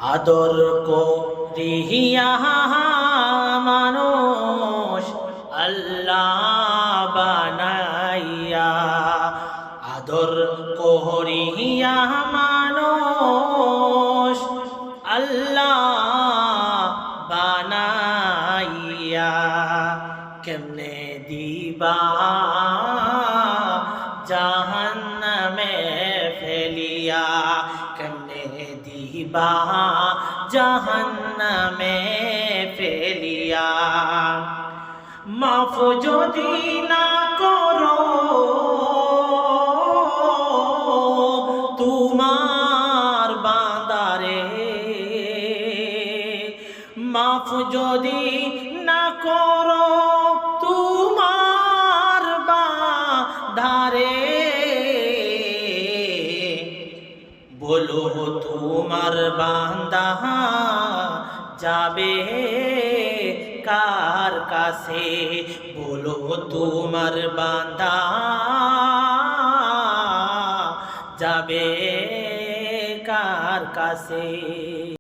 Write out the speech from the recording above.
আদর করিয়া মানুষ আল্লাহ বানাইয়া, আদর করিয়া মানুষ আল্লাহ বানাইয়া, কেমনে দিবা জাহান্নামে ফেলিয়া, কেমনে দিবা জাহান্নামে ফেলিয়া। মাফ যদি না করো তোমার বান্দারে, মাফ যদি না করো তোমার বান্দারে, বলো তোমার বান্দা যাবে কার কাছে, বলো তোমার বান্দা যাবে কার কাছে।